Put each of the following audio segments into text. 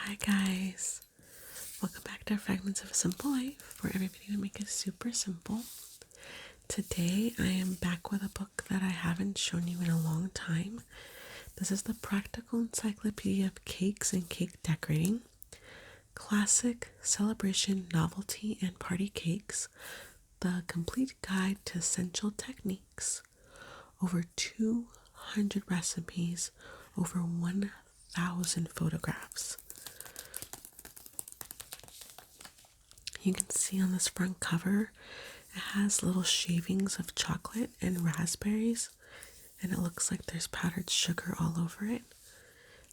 Hi guys, welcome back to Fragments of a Simple Life, where every video we make is super simple. Today I am back with a book that I haven't shown you in a long time. This is the Practical Encyclopedia of Cakes and Cake Decorating. Classic, celebration, novelty, and party cakes. The complete guide to essential techniques. Over 200 recipes, over 1,000 photographs. You can see on this front cover, it has little shavings of chocolate and raspberries, and it looks like there's powdered sugar all over it.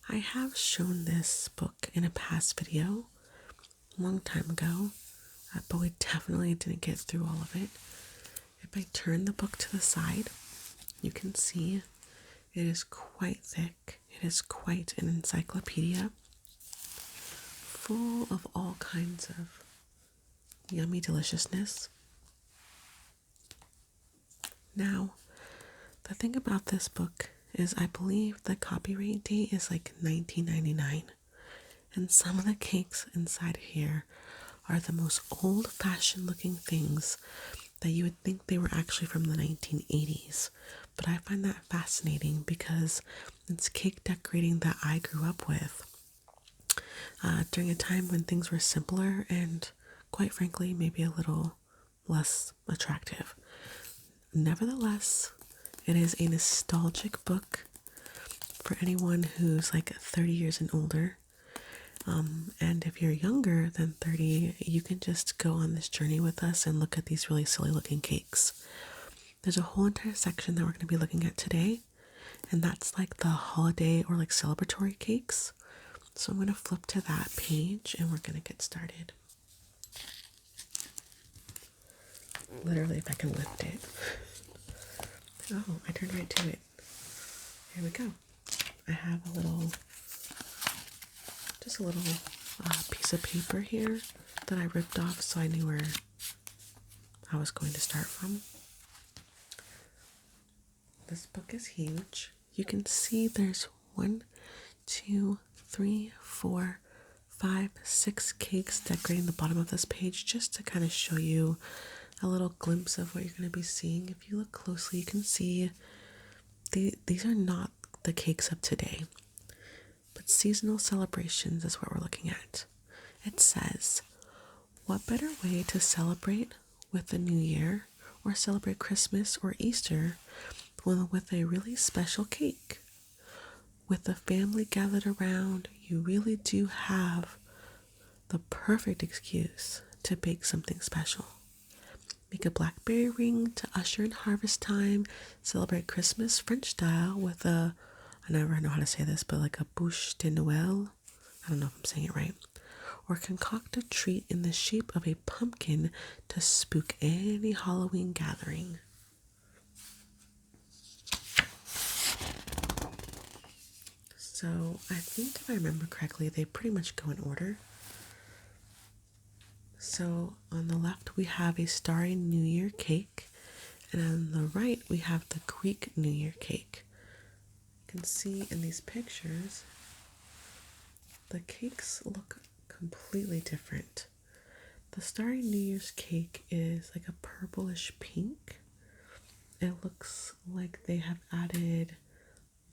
I have shown this book in a past video, a long time ago, but we definitely didn't get through all of it. If I turn the book to the side, you can see it is quite thick. It is quite an encyclopedia, full of all kinds of yummy deliciousness. Now, the thing about this book is I believe the copyright date is like 1999, and some of the cakes inside here are the most old-fashioned looking things that you would think they were actually from the 1980s. But I find that fascinating because it's cake decorating that I grew up with during a time when things were simpler and, quite frankly, maybe a little less attractive. Nevertheless, it is a nostalgic book for anyone who's like 30 years and older. And if you're younger than 30, you can just go on this journey with us and look at these really silly looking cakes. There's a whole entire section that we're going to be looking at today, and that's like the holiday or like celebratory cakes. So I'm going to flip to that page and we're going to get started. Literally, if I can lift it. Oh, I turned right to it. Here we go. I have just a little piece of paper here that I ripped off so I knew where I was going to start from. This book is huge. You can see there's 1, 2, 3, 4, 5, 6 cakes decorating the bottom of this page, just to kind of show you a little glimpse of what you're going to be seeing. If you look closely, you can see these are not the cakes of today, but seasonal celebrations is what we're looking at. It says, what better way to celebrate with the new year or celebrate Christmas or Easter than with a really special cake? With the family gathered around, you really do have the perfect excuse to bake something special. Make a blackberry ring to usher in harvest time. Celebrate Christmas French style with I never know how to say this, but like a bûche de Noël. I don't know if I'm saying it right. Or concoct a treat in the shape of a pumpkin to spook any Halloween gathering. So I think if I remember correctly, they pretty much go in order. So on the left, we have a Starry New Year cake, and on the right, we have the Greek New Year cake. You can see in these pictures, the cakes look completely different. The Starry New Year's cake is like a purplish pink. It looks like they have added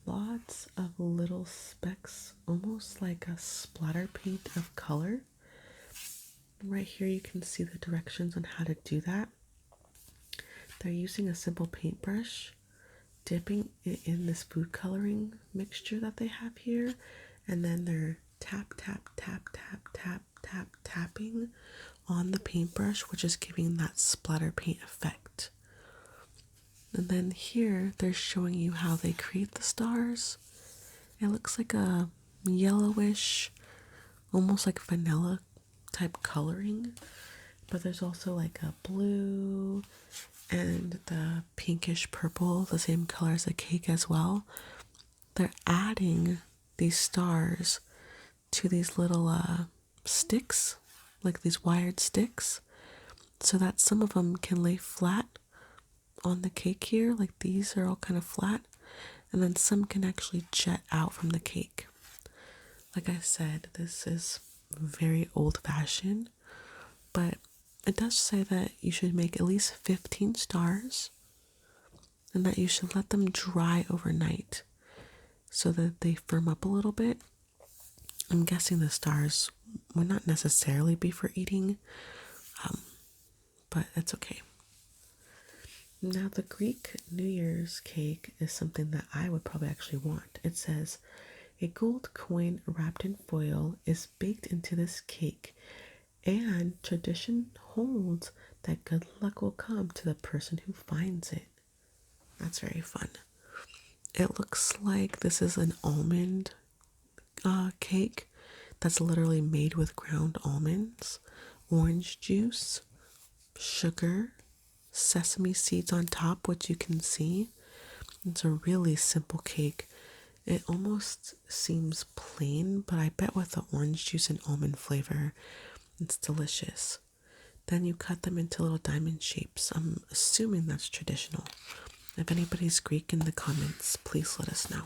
lots of little specks, almost like a splatter paint of color. Right here you can see the directions on how to do that. They're using a simple paintbrush, dipping it in this food coloring mixture that they have here, and then they're tapping on the paintbrush, which is giving that splatter paint effect. And then here they're showing you how they create the stars. It looks like a yellowish, almost like vanilla type coloring, but there's also like a blue and the pinkish purple, the same color as the cake as well. They're adding these stars to these little sticks, like these wired sticks, so that some of them can lay flat on the cake here, like these are all kind of flat, and then some can actually jet out from the cake. Like I said, this is very old-fashioned, but it does say that you should make at least 15 stars and that you should let them dry overnight so that they firm up a little bit. I'm guessing the stars would not necessarily be for eating, but it's okay. Now, the Greek New Year's cake is something that I would probably actually want. It says, a gold coin wrapped in foil is baked into this cake, and tradition holds that good luck will come to the person who finds it. That's very fun. It looks like this is an almond cake that's literally made with ground almonds, orange juice, sugar, sesame seeds on top, which you can see. It's a really simple cake. It almost seems plain, but I bet with the orange juice and almond flavor, it's delicious. Then you cut them into little diamond shapes. I'm assuming that's traditional. If anybody's Greek in the comments, please let us know.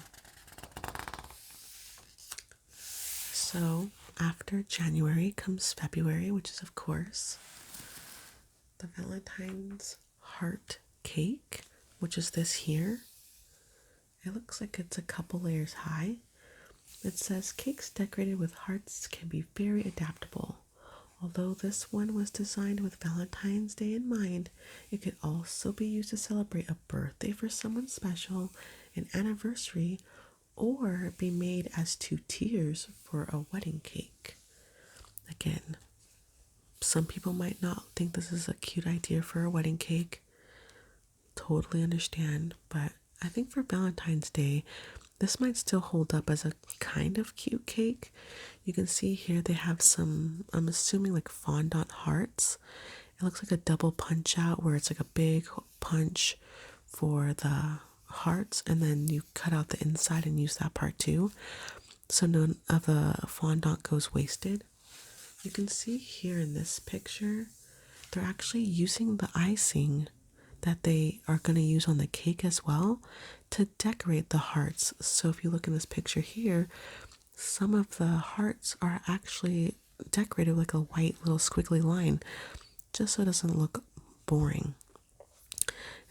So after January comes February, which is of course the Valentine's heart cake, which is this here. It looks like it's a couple layers high. It says cakes decorated with hearts can be very adaptable. Although this one was designed with Valentine's Day in mind, it could also be used to celebrate a birthday for someone special, an anniversary, or be made as 2 tiers for a wedding cake. Again, some people might not think this is a cute idea for a wedding cake. Totally understand, but I think for Valentine's Day, this might still hold up as a kind of cute cake. You can see here they have some, I'm assuming like fondant hearts. It looks like a double punch out where it's like a big punch for the hearts and then you cut out the inside and use that part too. So none of the fondant goes wasted. You can see here in this picture, they're actually using the icing that they are going to use on the cake as well to decorate the hearts. So if you look in this picture here, some of the hearts are actually decorated like a white little squiggly line, just so it doesn't look boring.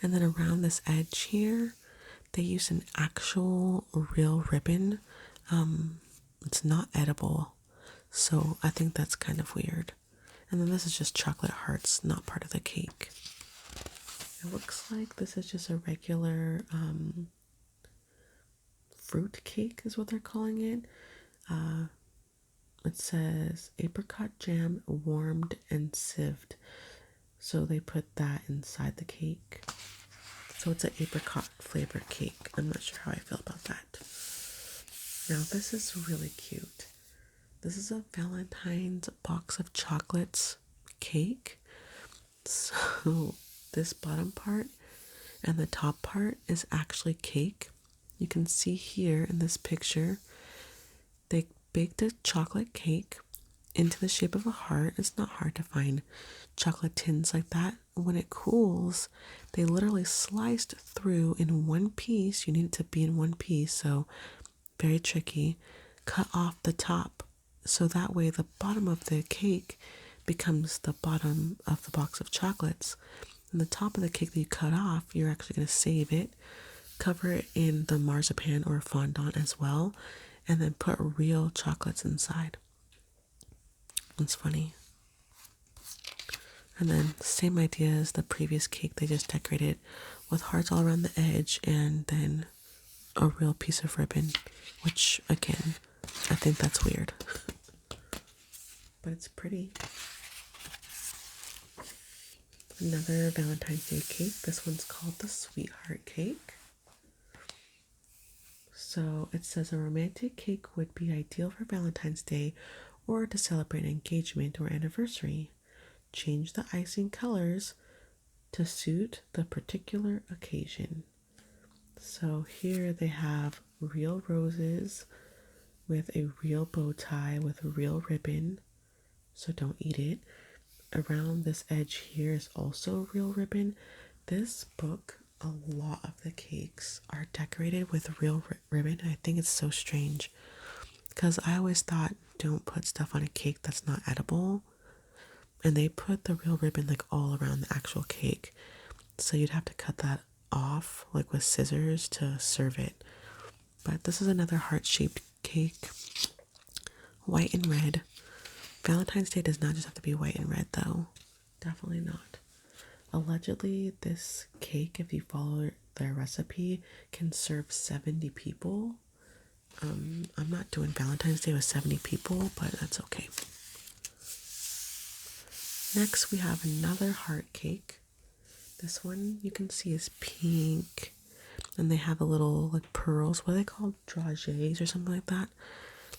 And then around this edge here, they use an actual real ribbon. It's not edible, so I think that's kind of weird. And then this is just chocolate hearts, not part of the cake. It looks like this is just a regular fruit cake is what they're calling it. It says apricot jam warmed and sieved. So they put that inside the cake. So it's an apricot flavored cake. I'm not sure how I feel about that. Now this is really cute. This is a Valentine's box of chocolates cake. So this bottom part and the top part is actually cake. You can see here in this picture, they baked a chocolate cake into the shape of a heart. It's not hard to find chocolate tins like that. When it cools, they literally sliced through in one piece. You need it to be in one piece, so very tricky. Cut off the top, so that way the bottom of the cake becomes the bottom of the box of chocolates. And the top of the cake that you cut off, you're actually going to save it, cover it in the marzipan or fondant as well, and then put real chocolates inside. It's funny. And then same idea as the previous cake, they just decorated with hearts all around the edge and then a real piece of ribbon, which again, I think that's weird. But it's pretty. Another Valentine's Day cake. This one's called the Sweetheart Cake. So it says a romantic cake would be ideal for Valentine's Day or to celebrate an engagement or anniversary. Change the icing colors to suit the particular occasion. So here they have real roses with a real bow tie with a real ribbon, so don't eat it. Around this edge here is also real ribbon. This book, a lot of the cakes are decorated with real ribbon. I think it's so strange. because I always thought don't put stuff on a cake that's not edible. And they put the real ribbon like all around the actual cake. So you'd have to cut that off like with scissors to serve it. But this is another heart-shaped cake. White and red. Valentine's Day does not just have to be white and red though. Definitely not. Allegedly, this cake, if you follow their recipe, can serve 70 people. I'm not doing Valentine's Day with 70 people, but that's okay. Next, we have another heart cake. This one you can see is pink, and they have a little like pearls. What are they called? Dragées or something like that.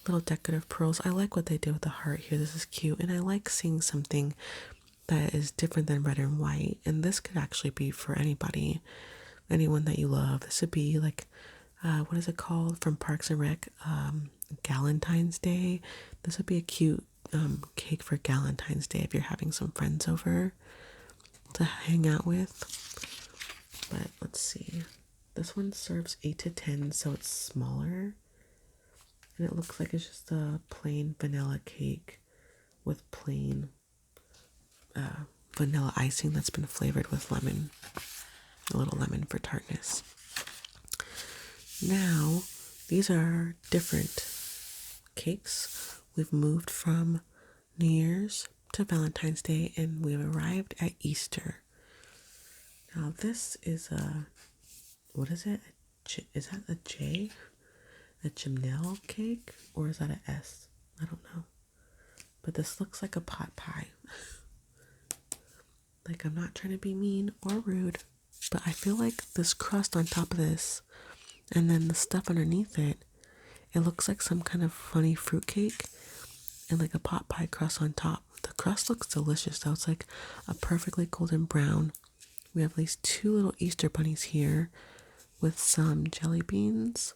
Little decorative pearls. I like what they did with the heart here. This is cute, and I like seeing something that is different than red and white. And this could actually be for anybody, anyone that you love. This would be like, what is it called from Parks and Rec? Galentine's Day. This would be a cute cake for Galentine's Day if you're having some friends over to hang out with. But let's see. This one serves 8 to 10, so it's smaller. And it looks like it's just a plain vanilla cake with plain vanilla icing that's been flavored with lemon. A little lemon for tartness. Now, these are different cakes. We've moved from New Year's to Valentine's Day, and we've arrived at Easter. Now, this is what is it? Is that a J? A gymnel cake? Or is that a S? I don't know. But this looks like a pot pie. Like, I'm not trying to be mean or rude, but I feel like this crust on top of this and then the stuff underneath it, it looks like some kind of funny fruit cake and like a pot pie crust on top. The crust looks delicious though. It's like a perfectly golden brown. We have at least 2 little Easter bunnies here with some jelly beans.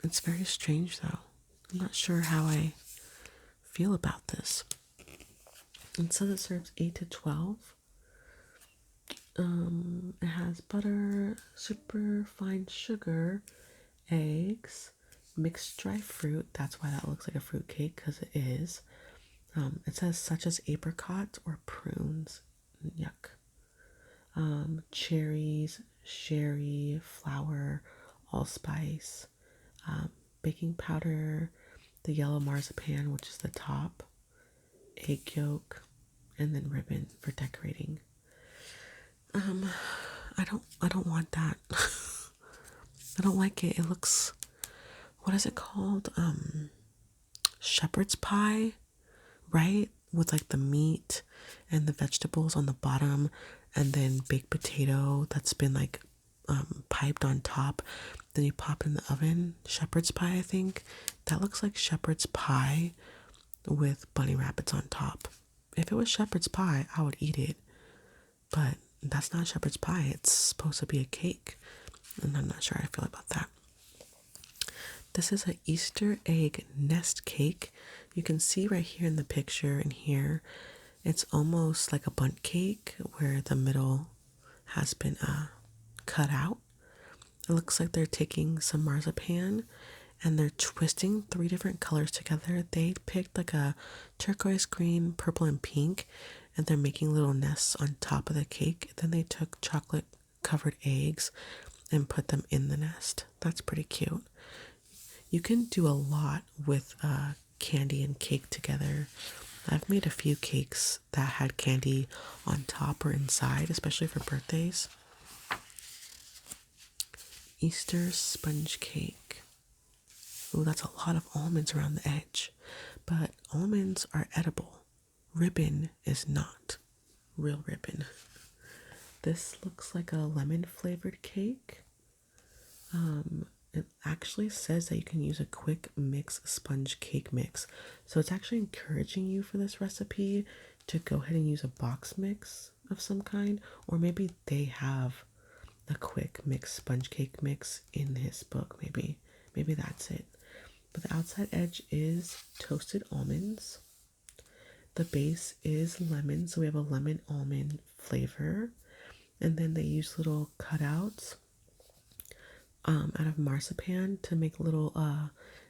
It's very strange though. I'm not sure how I feel about this. And so it serves 8 to 12. It has butter, super fine sugar, eggs, mixed dry fruit. That's why that looks like a fruit cake, because it is. It says such as apricots or prunes. Yuck. Cherries, sherry, flour, allspice, baking powder, the yellow marzipan, which is the top, egg yolk, and then ribbon for decorating. I don't want that. I don't like it. It looks, what is it called? Shepherd's pie, right? With like the meat and the vegetables on the bottom, and then baked potato that's been like piped on top. Then you pop in the oven. Shepherd's pie, I think. That looks like shepherd's pie with bunny rabbits on top. If it was shepherd's pie, I would eat it. But that's not shepherd's pie. It's supposed to be a cake. And I'm not sure how I feel about that. This is an Easter egg nest cake. You can see right here in the picture and here, it's almost like a bundt cake where the middle has been cut out. It looks like they're taking some marzipan and they're twisting 3 different colors together. They picked like a turquoise, green, purple, and pink, and they're making little nests on top of the cake. Then they took chocolate covered eggs and put them in the nest. That's pretty cute. You can do a lot with candy and cake together. I've made a few cakes that had candy on top or inside, especially for birthdays. Easter sponge cake. Ooh, that's a lot of almonds around the edge. But almonds are edible. Ribbon is not. Real ribbon. This looks like a lemon flavored cake. It actually says that you can use a quick mix sponge cake mix. So it's actually encouraging you for this recipe to go ahead and use a box mix of some kind. Or maybe they have a quick mix sponge cake mix in his book. Maybe that's it. But the outside edge is toasted almonds. The base is lemon, so we have a lemon almond flavor. And then they use little cutouts out of marzipan to make little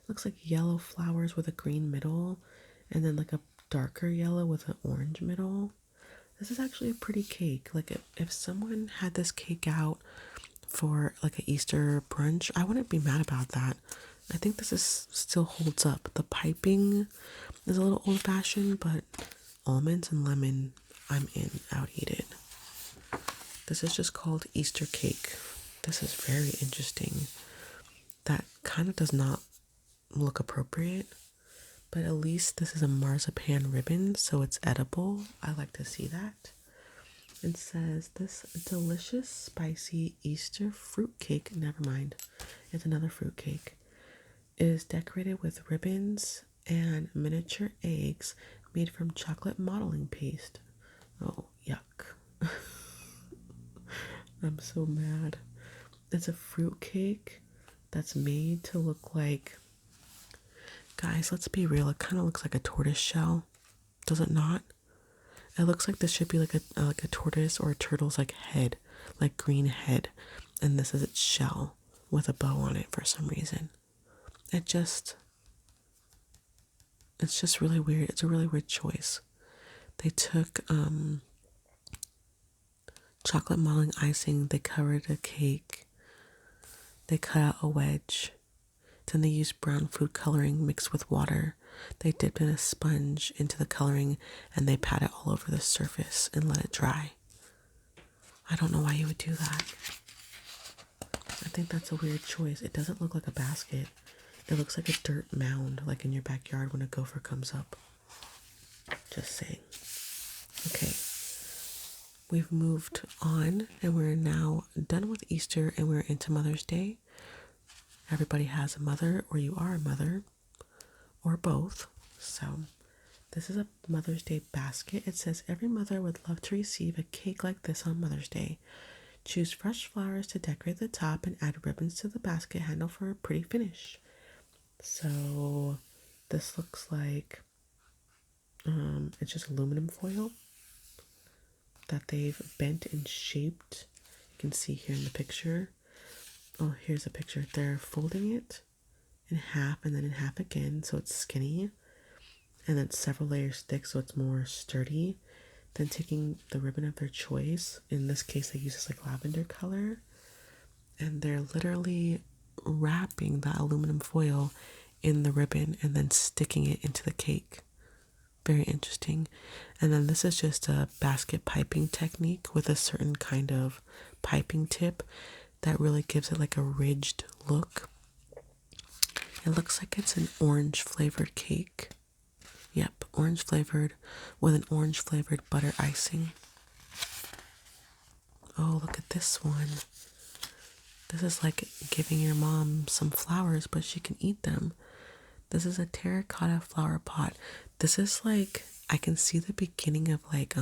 Looks like yellow flowers with a green middle, and then like a darker yellow with an orange middle. This is actually a pretty cake. Like if someone had this cake out for like an Easter brunch, I wouldn't be mad about that. I think this is still holds up. The piping is a little old fashioned, but almonds and lemon, I'm in. I would eat it. This is just called Easter cake. This is very interesting. That kind of does not look appropriate, but at least this is a marzipan ribbon, so it's edible. I like to see that. It says this delicious spicy Easter fruit cake, never mind, it's another fruit cake, is decorated with ribbons and miniature eggs made from chocolate modeling paste. Oh, yuck. I'm so mad. It's a fruit cake that's made to look like, guys, let's be real, it kind of looks like a tortoise shell. Does it not? It looks like this should be like a tortoise or a turtle's like head, like green head, and this is its shell with a bow on it for some reason. It's just really weird. It's a really weird choice. They took chocolate modeling icing, they covered a cake, they cut out a wedge, then they used brown food coloring mixed with water. They dipped in a sponge into the coloring and they pat it all over the surface and let it dry. I don't know why you would do that. I think that's a weird choice. It doesn't look like a basket. It looks like a dirt mound, like in your backyard when a gopher comes up. Just saying. Okay. We've moved on and we're now done with Easter and we're into Mother's Day. Everybody has a mother, or you are a mother, or both. So this is a Mother's Day basket. It says every mother would love to receive a cake like this on Mother's Day. Choose fresh flowers to decorate the top and add ribbons to the basket handle for a pretty finish. So this looks like it's just aluminum foil that they've bent and shaped. You can see here in the picture. Oh, here's a picture. They're folding it in half and then in half again, so it's skinny, and then several layers thick, so it's more sturdy. Then taking the ribbon of their choice, in this case they use this like lavender color, and they're literally wrapping that aluminum foil in the ribbon and then sticking it into the cake. Very interesting. And then this is just a basket piping technique with a certain kind of piping tip that really gives it like a ridged look. It looks like it's an orange flavored cake. Yep, orange flavored with an orange flavored butter icing. Oh, look at this one. This is like giving your mom some flowers, but she can eat them. This is a terracotta flower pot. This is like, I can see the beginning of like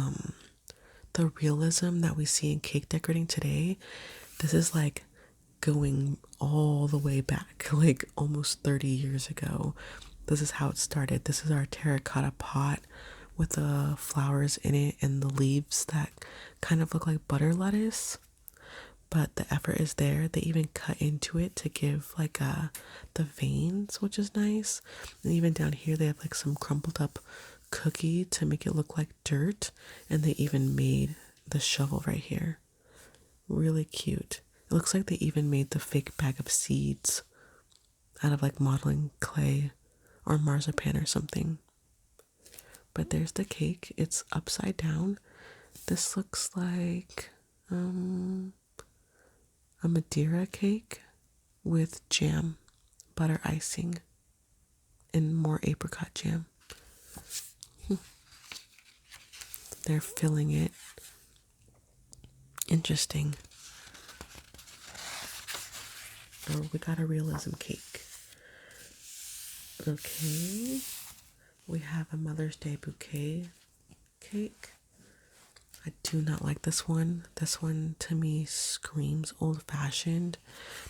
the realism that we see in cake decorating today. This is like going all the way back, like almost 30 years ago. This is how it started. This is our terracotta pot with the flowers in it and the leaves that kind of look like butter lettuce. But the effort is there. They even cut into it to give like the veins, which is nice. And even down here they have like some crumpled up cookie to make it look like dirt. And they even made the shovel right here. Really cute. It looks like they even made the fake bag of seeds out of like modeling clay or marzipan or something. But there's the cake. It's upside down. This looks like a Madeira cake with jam, butter icing, and more apricot jam. They're filling it. Interesting. Oh, we got a realism cake. Okay. We have a Mother's Day bouquet cake. I do not like this one. This one to me screams old-fashioned.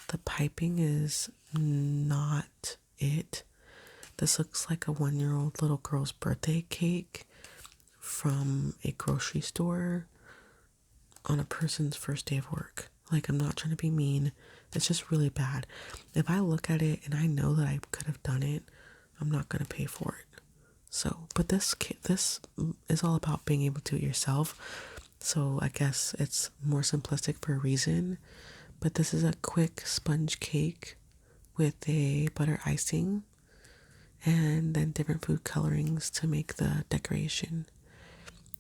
The piping is not it. This looks like a 1-year-old little girl's birthday cake from a grocery store on a person's first day of work. Like, I'm not trying to be mean. It's just really bad. If I look at it and I know that I could have done it, I'm not going to pay for it. So, but this is all about being able to do it yourself. So I guess it's more simplistic for a reason. But this is a quick sponge cake with a butter icing and then different food colorings to make the decoration.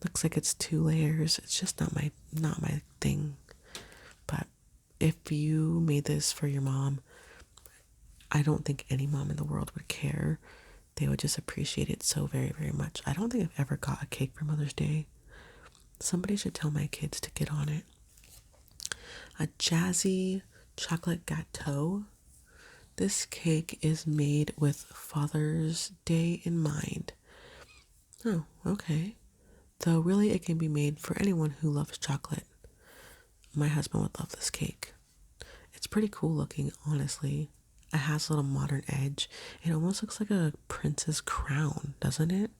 Looks like it's 2 layers. It's just not my thing. But if you made this for your mom, I don't think any mom in the world would care. They would just appreciate it so very, very much. I don't think I've ever got a cake for Mother's Day. Somebody should tell my kids to get on it. A jazzy chocolate gâteau. This cake is made with Father's Day in mind. Oh, okay. Though really it can be made for anyone who loves chocolate. My husband would love this cake. It's pretty cool looking, honestly. It has a little modern edge. It almost looks like a princess crown, doesn't it?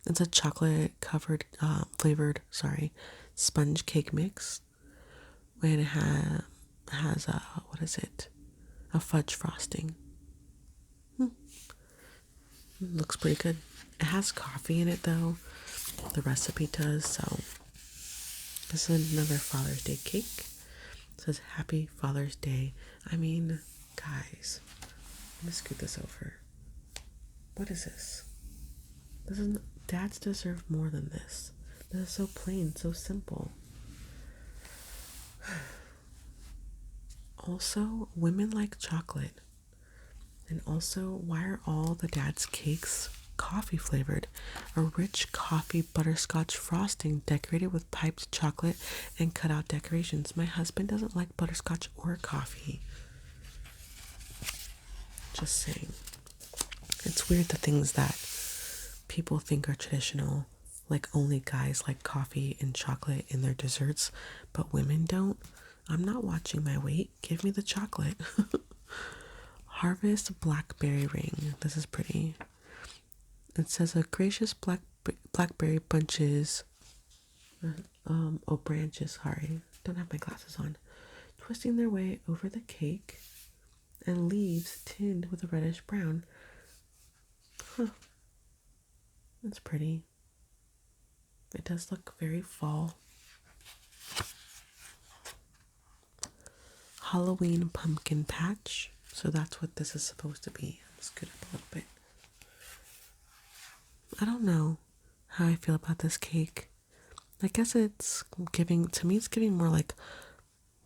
It's a chocolate covered, flavored, sponge cake mix. And it has a, what is it? A fudge frosting. Looks pretty good. It has coffee in it though. The recipe does, so this is another Father's Day cake. It says Happy Father's Day. I mean, guys, let me scoot this over. What is this? Dads deserve more than this. This is so plain, so simple. Also, women like chocolate. And also, why are all the dad's cakes coffee flavored? A rich coffee butterscotch frosting decorated with piped chocolate and cut out decorations. My husband doesn't like butterscotch or coffee. Just saying. It's weird the things that people think are traditional, like only guys like coffee and chocolate in their desserts, but women don't. I'm not watching my weight. Give me the chocolate. Harvest blackberry ring. This is pretty. It says a gracious blackberry bunches. Branches. Sorry, don't have my glasses on. Twisting their way over the cake, and leaves tinged with a reddish brown. Huh. That's pretty. It does look very fall. Halloween pumpkin patch. So that's what this is supposed to be. I'll scoot up a little bit. I don't know how I feel about this cake. I guess it's giving more like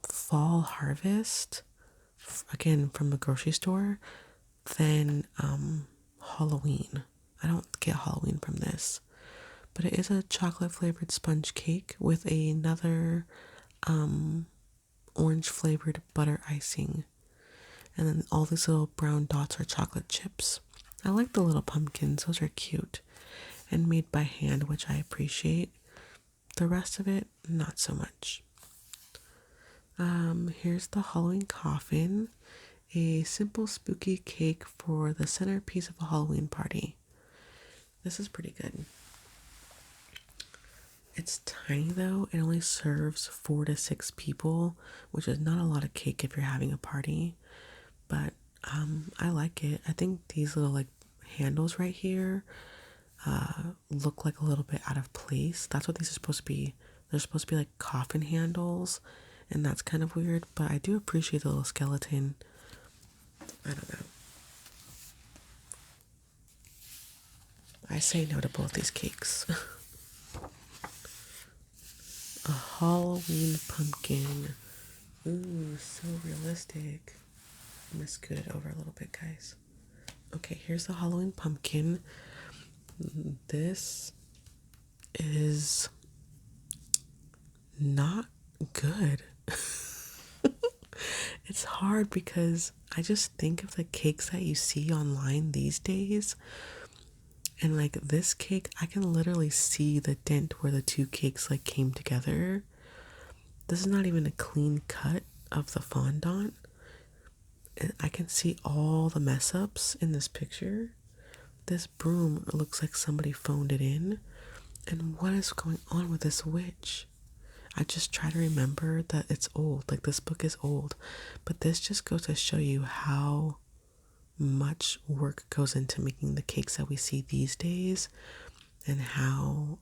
fall harvest, again from the grocery store, than Halloween. I don't get Halloween from this. But it is a chocolate flavored sponge cake with another orange flavored butter icing. And then all these little brown dots are chocolate chips. I like the little pumpkins. Those are cute. And made by hand, which I appreciate. The rest of it, not so much. Here's the Halloween coffin. A simple spooky cake for the centerpiece of a Halloween party. This is pretty good. It's tiny though. It only serves 4 to 6 people, which is not a lot of cake if you're having a party. But I like it. I think these little like handles right here look like a little bit out of place. That's what these are supposed to be. They're supposed to be like coffin handles, and that's kind of weird, but I do appreciate the little skeleton. I don't know. I say no to both these cakes. A Halloween pumpkin. Ooh, so realistic. I'm gonna scoot it over a little bit, guys. Okay, here's the Halloween pumpkin. This is not good. It's hard because I just think of the cakes that you see online these days. And like this cake, I can literally see the dent where the two cakes like came together. This is not even a clean cut of the fondant. I can see all the mess ups in this picture. This broom looks like somebody phoned it in. And what is going on with this witch? I just try to remember that it's old. Like, this book is old, but this just goes to show you how much work goes into making the cakes that we see these days, and how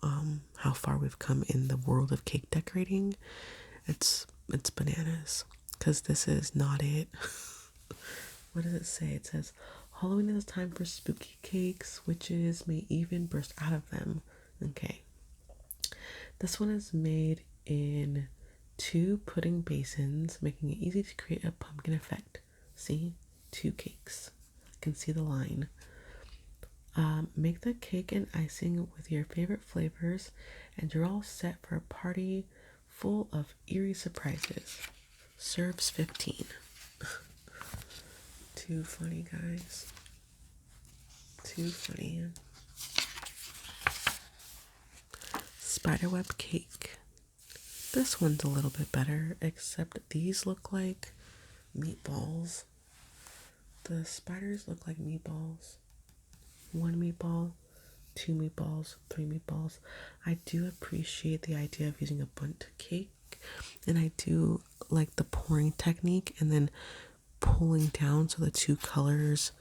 far we've come in the world of cake decorating. It's bananas, because this is not it. What does it say? It says Halloween is a time for spooky cakes. Witches may even burst out of them. Okay. This one is made in 2 pudding basins, making it easy to create a pumpkin effect. See? 2 cakes. I can see the line. Make the cake and icing with your favorite flavors, and you're all set for a party full of eerie surprises. Serves 15. Too funny, guys. Too funny. Spiderweb cake. This one's a little bit better, except these look like meatballs. The spiders look like meatballs. 1 meatball, 2 meatballs, 3 meatballs. I do appreciate the idea of using a bundt cake, and I do like the pouring technique and then pulling down so the 2 colors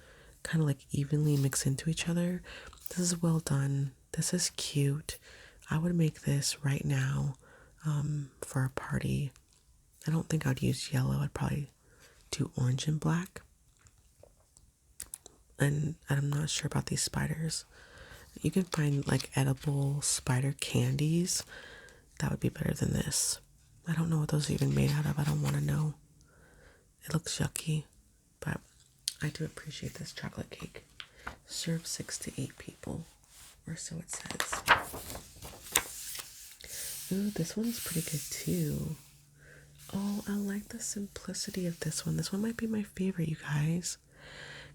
kind of like evenly mix into each other. This is well done. This is cute. I would make this right now for a party. I don't think I'd use yellow. I'd probably do orange and black. And I'm not sure about these spiders. You can find like edible spider candies. That would be better than this. I don't know what those are even made out of. I don't want to know. It looks yucky, but I do appreciate this chocolate cake. Serve 6 to 8 people, or so it says. Ooh, this one's pretty good too. Oh, I like the simplicity of this one. This one might be my favorite, you guys.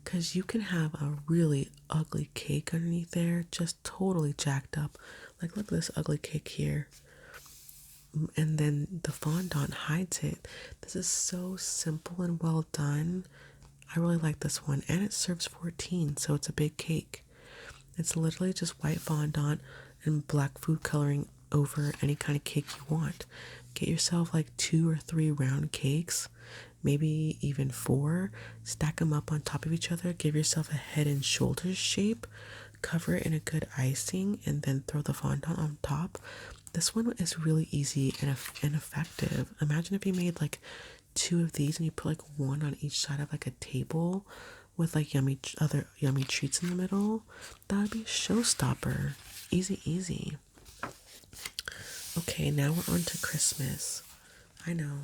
Because you can have a really ugly cake underneath there, just totally jacked up. Like, look at this ugly cake here. And then the fondant hides it. This is so simple and well done. I really like this one. And it serves 14, so it's a big cake. It's literally just white fondant and black food coloring over any kind of cake you want. Get yourself like 2 or 3 round cakes, maybe even 4. Stack them up on top of each other. Give yourself a head and shoulders shape. Cover it in a good icing, and then throw the fondant on top. This one is really easy and effective. Imagine if you made like 2 of these and you put like 1 on each side of like a table with like other yummy treats in the middle. That would be a showstopper. Easy, easy. Okay, now we're on to Christmas. I know.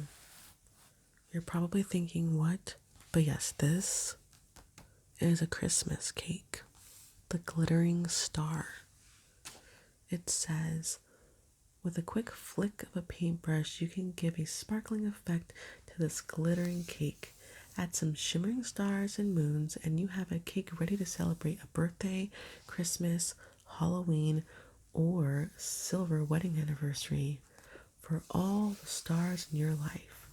You're probably thinking, what? But yes, this is a Christmas cake. The glittering star. It says, with a quick flick of a paintbrush, you can give a sparkling effect to this glittering cake. Add some shimmering stars and moons, and you have a cake ready to celebrate a birthday, Christmas, Halloween, or silver wedding anniversary for all the stars in your life.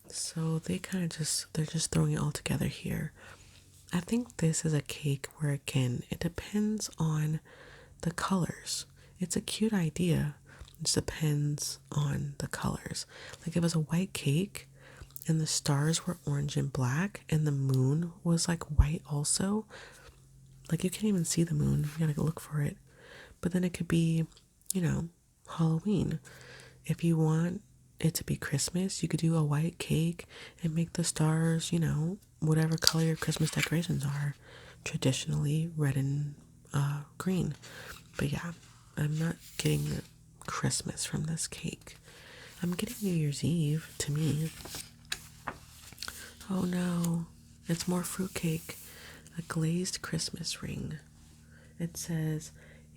So they're just throwing it all together here. I think this is a cake where, again, it depends on the colors. It's a cute idea. It just depends on the colors. Like, if it was a white cake and the stars were orange and black and the moon was like white also, like, you can't even see the moon. You gotta look for it. But then it could be, Halloween. If you want it to be Christmas, you could do a white cake and make the stars, whatever color your Christmas decorations are. Traditionally red and green. But yeah, I'm not getting Christmas from this cake. I'm getting New Year's Eve, to me. Oh no, it's more fruitcake. A glazed Christmas ring. It says,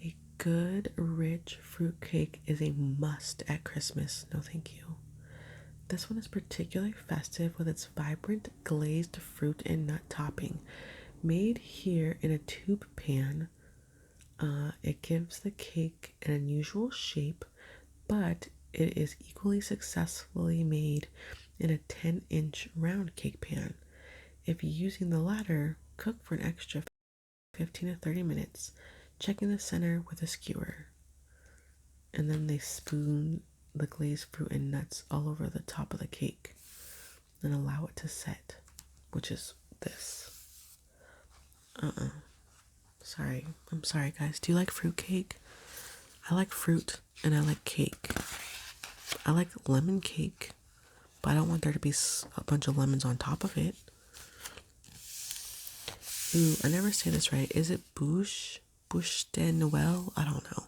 a good, rich fruitcake is a must at Christmas. No thank you. This one is particularly festive with its vibrant glazed fruit and nut topping. Made here in a tube pan, it gives the cake an unusual shape, but it is equally successfully made in a 10-inch round cake pan. If using the latter, cook for an extra 15 to 30 minutes, checking the center with a skewer. And then they spoon the glazed fruit and nuts all over the top of the cake and allow it to set, which is this. Sorry. I'm sorry, guys. Do you like fruit cake? I like fruit and I like cake. I like lemon cake, but I don't want there to be a bunch of lemons on top of it. Ooh, I never say this right. Is it Bouche de Noël? I don't know.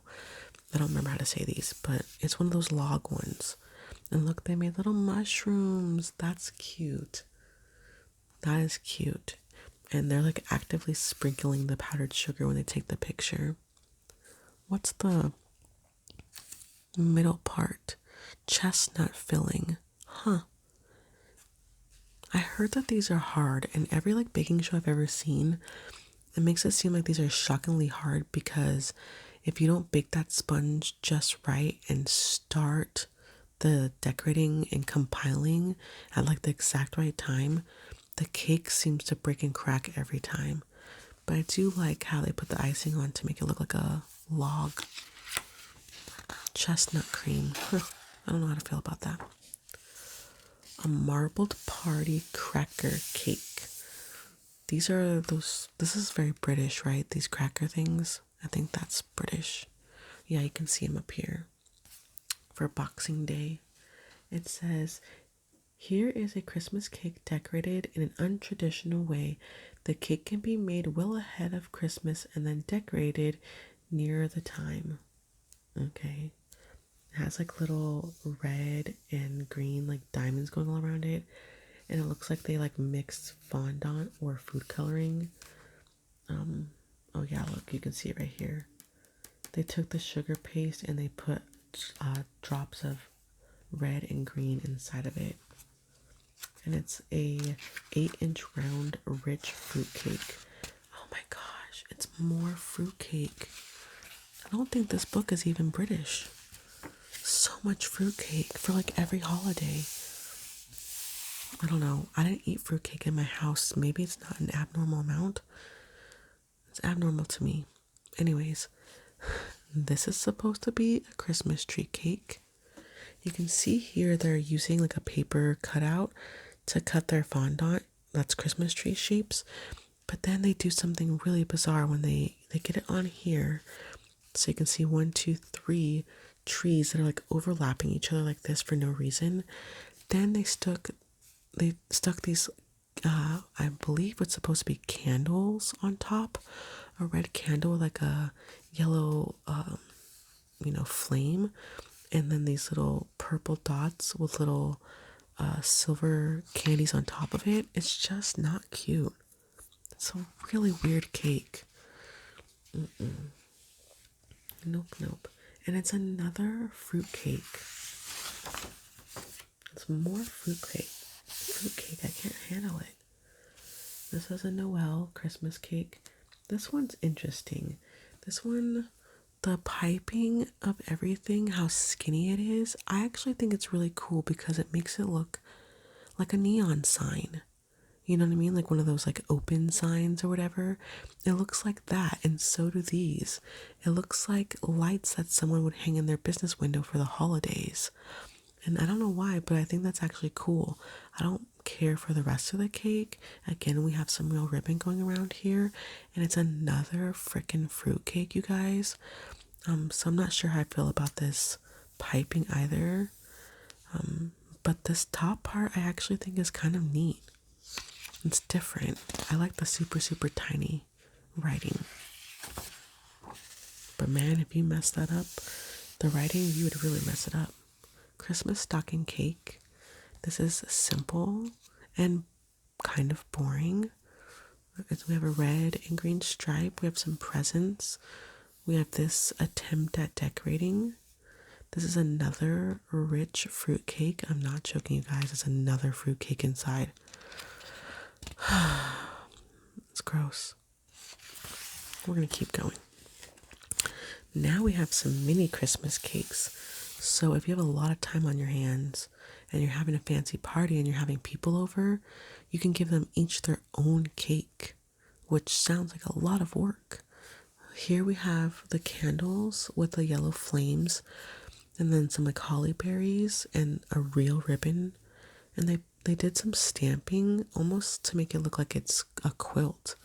I don't remember how to say these, but it's one of those log ones. And look, they made little mushrooms. That's cute. That is cute. And they're like actively sprinkling the powdered sugar when they take the picture. What's the middle part? Chestnut filling. Huh. I heard that these are hard, and every like baking show I've ever seen, it makes it seem like these are shockingly hard because if you don't bake that sponge just right and start the decorating and compiling at like the exact right time, the cake seems to break and crack every time. But I do like how they put the icing on to make it look like a log. Chestnut cream. I don't know how to feel about that. A marbled party cracker cake. These are those, this is very British, right? These cracker things. I think that's British. Yeah, you can see them up here. For Boxing Day. It says, here is a Christmas cake decorated in an untraditional way. The cake can be made well ahead of Christmas and then decorated nearer the time. Okay. It has like little red and green like diamonds going all around it. And it looks like they like mixed fondant or food coloring. Oh yeah, look, you can see it right here. They took the sugar paste and they put drops of red and green inside of it. And it's a 8-inch round rich fruit cake. Oh my gosh, it's more fruit cake. I don't think this book is even British. So much fruit cake for like every holiday. I don't know. I didn't eat fruit cake in my house. Maybe it's not an abnormal amount. It's abnormal to me. Anyways, this is supposed to be a Christmas tree cake. You can see here they're using like a paper cutout to cut their fondant. That's Christmas tree shapes. But then they do something really bizarre when they get it on here. So you can see 1, 2, 3 trees that are like overlapping each other like this for no reason. Then they stuck these I believe it's supposed to be candles on top. A red candle with like a yellow flame, and then these little purple dots with little silver candies on top of it. It's just not cute. It's a really weird cake. Nope. And it's another fruit cake. It's more fruit cake. I can't handle it. This is a Noel Christmas cake. This one's interesting. This one, the piping of everything, how skinny it is, I actually think it's really cool because it makes it look like a neon sign. You know what I mean? Like one of those like open signs or whatever. It looks like that, and so do these. It looks like lights that someone would hang in their business window for the holidays. And I don't know why, but I think that's actually cool. I don't care for the rest of the cake. Again, we have some real ribbon going around here, and it's another freaking fruit cake, you guys. So I'm not sure how I feel about this piping either. But this top part I actually think is kind of neat. It's different. I like the super, super tiny writing. But man, if you mess that up, the writing, you would really mess it up. Christmas stocking cake. This is simple and kind of boring. We have a red and green stripe. We have some presents. We have this attempt at decorating. This is another rich fruit cake. I'm not joking, you guys. It's another fruit cake inside. It's gross. We're going to keep going. Now we have some mini Christmas cakes. So if you have a lot of time on your hands and you're having a fancy party and you're having people over, you can give them each their own cake, which sounds like a lot of work. Here we have the candles with the yellow flames. and then some like holly berries and a real ribbon. And they did some stamping almost to make it look like it's a quilt.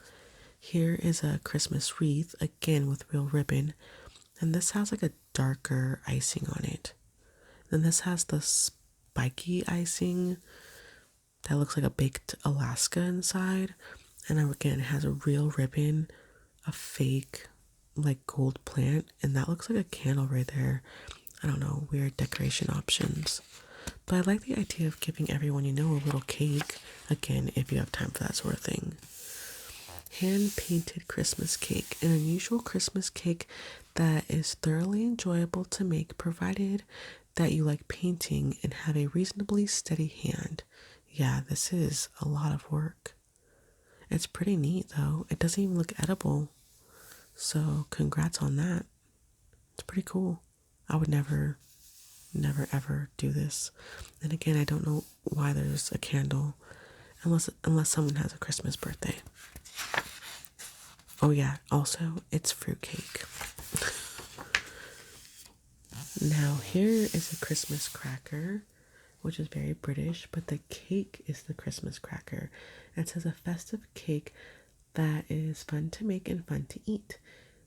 Here is a Christmas wreath, again with real ribbon. And this has like a darker icing on it. Then this has the spiky icing that looks like a baked Alaska inside. And again, it has a real ribbon, a fake like gold plant, and that looks like a candle right there. I don't know, weird decoration options. But I like the idea of giving everyone you know a little cake. Again, if you have time for that sort of thing. Hand-painted Christmas cake, an unusual Christmas cake that is thoroughly enjoyable to make provided that you like painting and have a reasonably steady hand. Yeah, this is a lot of work. It's pretty neat though. It doesn't even look edible. So congrats on that. It's pretty cool. I would never ever do this. And again, I don't know why there's a candle unless someone has a Christmas birthday. Oh yeah, also it's fruitcake. Now here is a Christmas cracker, which is very British, but the cake is the Christmas cracker. It says a festive cake that is fun to make and fun to eat.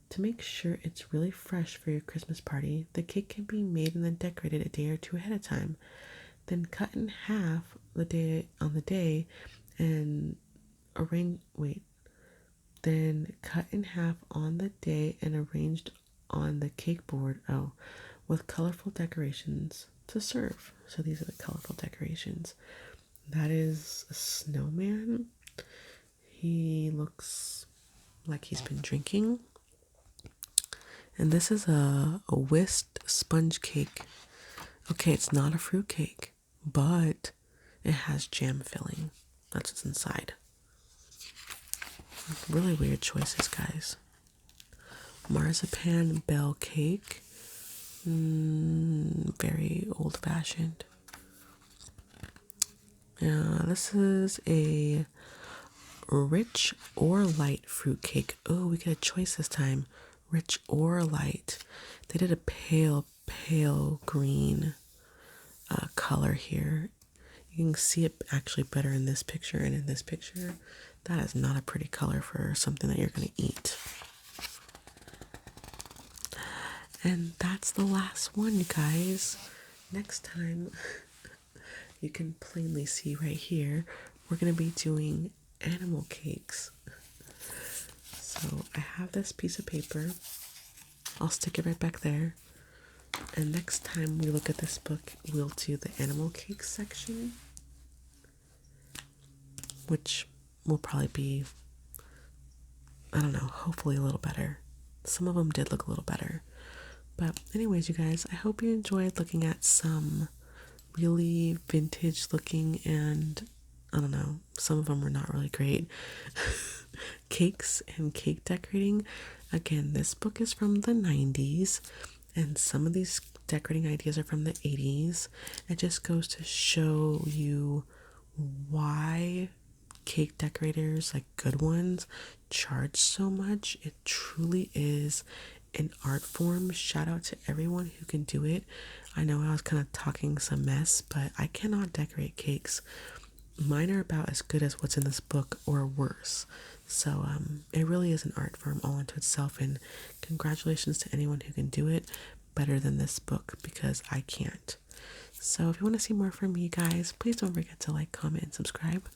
To make sure it's really fresh for your Christmas party, the cake can be made and then decorated a day or two ahead of time. Then cut in half on the day and then cut in half on the day and arranged on the cake board, with colorful decorations to serve. So these are the colorful decorations. That is a snowman. He looks like he's been drinking. And this is a whisked sponge cake. Okay, it's not a fruit cake, but it has jam filling. That's what's inside. Really weird choices, guys. Marzipan bell cake. Very old fashioned. This is a rich or light fruit cake. Oh, we get a choice this time. Rich or light. They did a pale green color here. You can see it actually better in this picture, and in this picture, that is not a pretty color for something that you're going to eat. And that's the last one, you guys. Next time, you can plainly see right here, we're going to be doing animal cakes. So I have this piece of paper. I'll stick it right back there. And next time we look at this book, we'll do the animal cake section, which will probably be, I don't know, hopefully a little better. Some of them did look a little better. But anyways, you guys, I hope you enjoyed looking at some really vintage looking, and I don't know, some of them were not really great, cakes and cake decorating. Again, this book is from the 90's, and some of these decorating ideas are from the 80's. It just goes to show you why cake decorators, like good ones, charge so much. It truly is an art form. Shout out to everyone who can do it. I know I was kind of talking some mess, but I cannot decorate cakes. Mine are about as good as what's in this book or worse. So it really is an art form all unto itself, and congratulations to anyone who can do it better than this book, because I can't. So if you want to see more from me, guys, please don't forget to like, comment, and subscribe.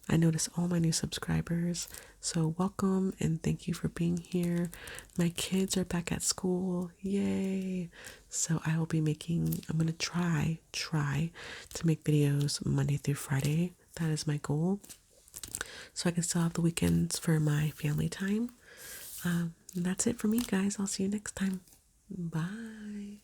I noticed all my new subscribers, so welcome and thank you for being here. My kids are back at school, yay! So I will be I'm gonna try to make videos Monday through Friday. That is my goal, so I can still have the weekends for my family time. That's it for me, guys. I'll see you next time. Bye.